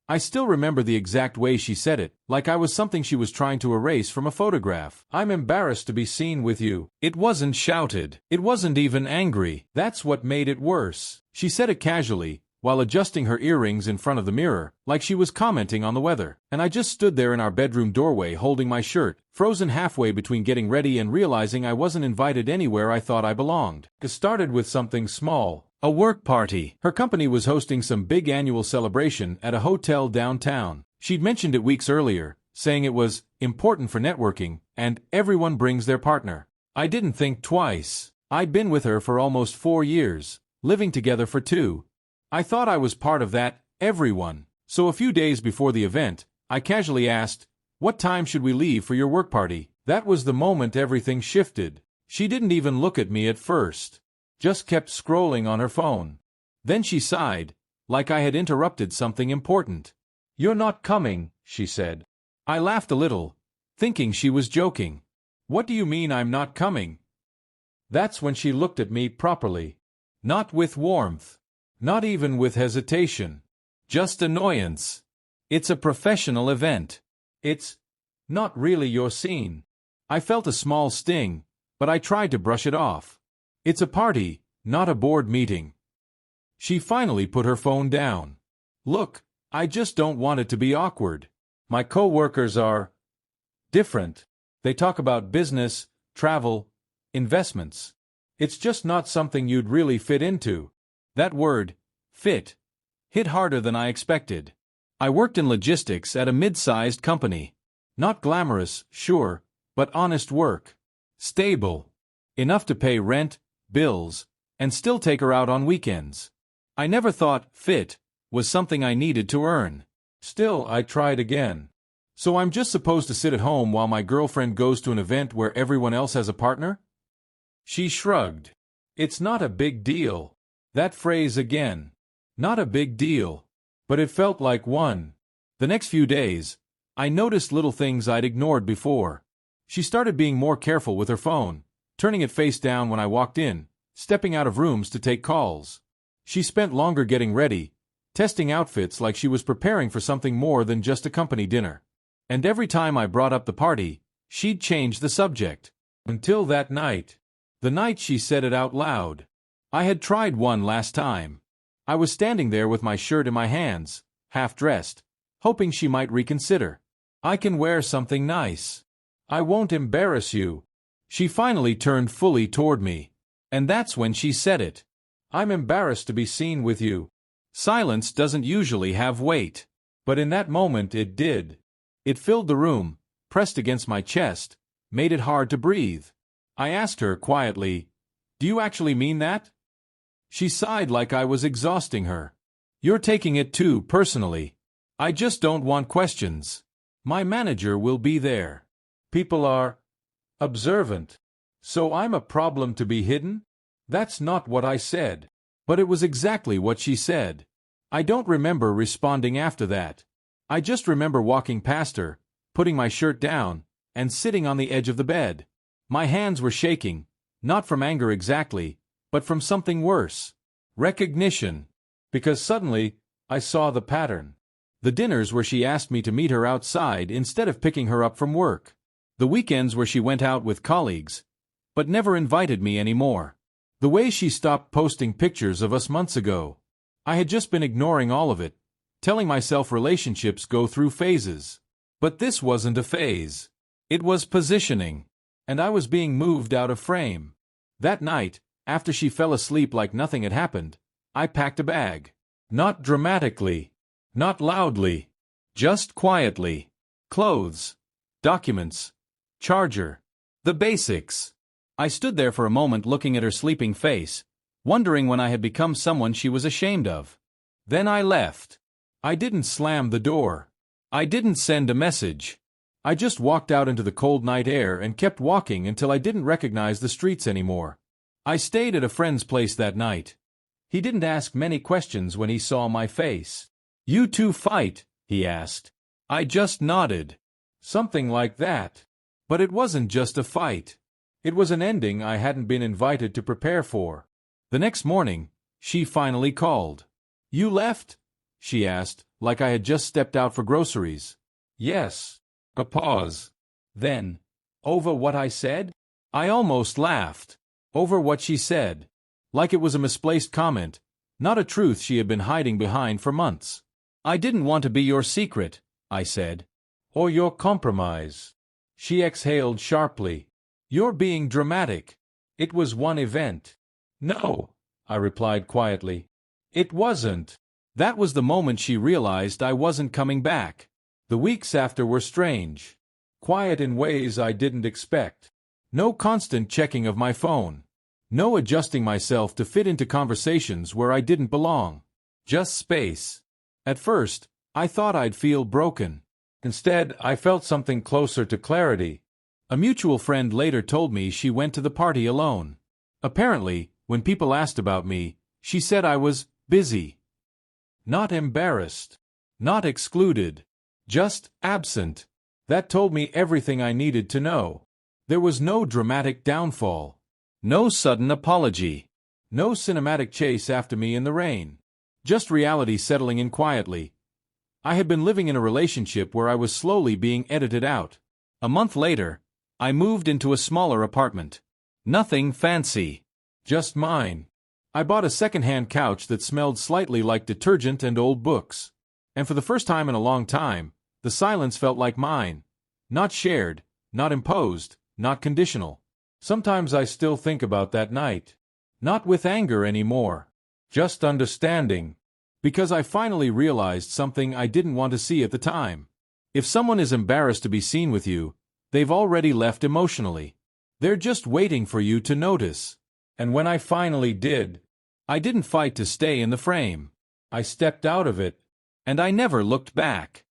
I still remember the exact way she said it, like I was something she was trying to erase from a photograph. "I'm embarrassed to be seen with you." It wasn't shouted. It wasn't even angry. That's what made it worse. She said it casually, while adjusting her earrings in front of the mirror, like she was commenting on the weather. And I just stood there in our bedroom doorway holding my shirt, frozen halfway between getting ready and realizing I wasn't invited anywhere I thought I belonged. It started with something small. A work party. Her company was hosting some big annual celebration at a hotel downtown. She'd mentioned it weeks earlier, saying it was important for networking, and everyone brings their partner. I didn't think twice. I'd been with her for almost 4 years, living together for 2. I thought I was part of that everyone. So a few days before the event, I casually asked, "What time should we leave for your work party?" That was the moment everything shifted. She didn't even look at me at first, just kept scrolling on her phone. Then she sighed, like I had interrupted something important. "You're not coming," she said. I laughed a little, thinking she was joking. "What do you mean I'm not coming?" That's when she looked at me properly. Not with warmth. Not even with hesitation. Just annoyance. "It's a professional event. It's not really your scene." I felt a small sting, but I tried to brush it off. "It's a party, not a board meeting." She finally put her phone down. "Look, I just don't want it to be awkward. My coworkers are different. They talk about business, travel, investments. It's just not something you'd really fit into." That word, fit, hit harder than I expected. I worked in logistics at a mid-sized company. Not glamorous, sure, but honest work. Stable. Enough to pay rent, bills, and still take her out on weekends. I never thought fit was something I needed to earn. Still, I tried again. "So I'm just supposed to sit at home while my girlfriend goes to an event where everyone else has a partner?" She shrugged. "It's not a big deal." That phrase again. Not a big deal. But it felt like one. The next few days, I noticed little things I'd ignored before. She started being more careful with her phone, turning it face down when I walked in, stepping out of rooms to take calls. She spent longer getting ready, testing outfits like she was preparing for something more than just a company dinner. And every time I brought up the party, she'd change the subject. Until that night. The night she said it out loud. I had tried one last time. I was standing there with my shirt in my hands, half-dressed, hoping she might reconsider. "I can wear something nice. I won't embarrass you." She finally turned fully toward me. And that's when she said it. "I'm embarrassed to be seen with you." Silence doesn't usually have weight. But in that moment it did. It filled the room, pressed against my chest, made it hard to breathe. I asked her quietly, "Do you actually mean that?" She sighed like I was exhausting her. "You're taking it too personally. I just don't want questions. My manager will be there. People are observant. So I'm a problem to be hidden?" That's not what I said. But it was exactly what she said. I don't remember responding after that. I just remember walking past her, putting my shirt down, and sitting on the edge of the bed. My hands were shaking, not from anger exactly, but from something worse. Recognition. Because suddenly, I saw the pattern. The dinners where she asked me to meet her outside instead of picking her up from work. The weekends where she went out with colleagues, but never invited me anymore. The way she stopped posting pictures of us months ago. I had just been ignoring all of it, telling myself relationships go through phases. But this wasn't a phase. It was positioning. And I was being moved out of frame. That night, after she fell asleep like nothing had happened, I packed a bag. Not dramatically. Not loudly. Just quietly. Clothes. Documents. Charger. The basics. I stood there for a moment looking at her sleeping face, wondering when I had become someone she was ashamed of. Then I left. I didn't slam the door. I didn't send a message. I just walked out into the cold night air and kept walking until I didn't recognize the streets anymore. I stayed at a friend's place that night. He didn't ask many questions when he saw my face. "You two fight?" he asked. I just nodded. Something like that. But it wasn't just a fight. It was an ending I hadn't been invited to prepare for. The next morning, she finally called. "You left?" she asked, like I had just stepped out for groceries. Yes. A pause. Then, over what I said? I almost laughed. Over what she said. Like it was a misplaced comment, not a truth she had been hiding behind for months. I didn't want to be your secret, I said. Or your compromise. She exhaled sharply. You're being dramatic. It was one event. No, I replied quietly. It wasn't. That was the moment she realized I wasn't coming back. The weeks after were strange. Quiet in ways I didn't expect. No constant checking of my phone. No adjusting myself to fit into conversations where I didn't belong. Just space. At first, I thought I'd feel broken. Instead, I felt something closer to clarity. A mutual friend later told me she went to the party alone. Apparently, when people asked about me, she said I was busy. Not embarrassed. Not excluded. Just absent. That told me everything I needed to know. There was no dramatic downfall. No sudden apology. No cinematic chase after me in the rain. Just reality settling in quietly. I had been living in a relationship where I was slowly being edited out. A month later, I moved into a smaller apartment. Nothing fancy. Just mine. I bought a second-hand couch that smelled slightly like detergent and old books. And for the first time in a long time, the silence felt like mine. Not shared, not imposed, not conditional. Sometimes I still think about that night. Not with anger anymore. Just understanding. Because I finally realized something I didn't want to see at the time. If someone is embarrassed to be seen with you, they've already left emotionally. They're just waiting for you to notice. And when I finally did, I didn't fight to stay in the frame. I stepped out of it, and I never looked back.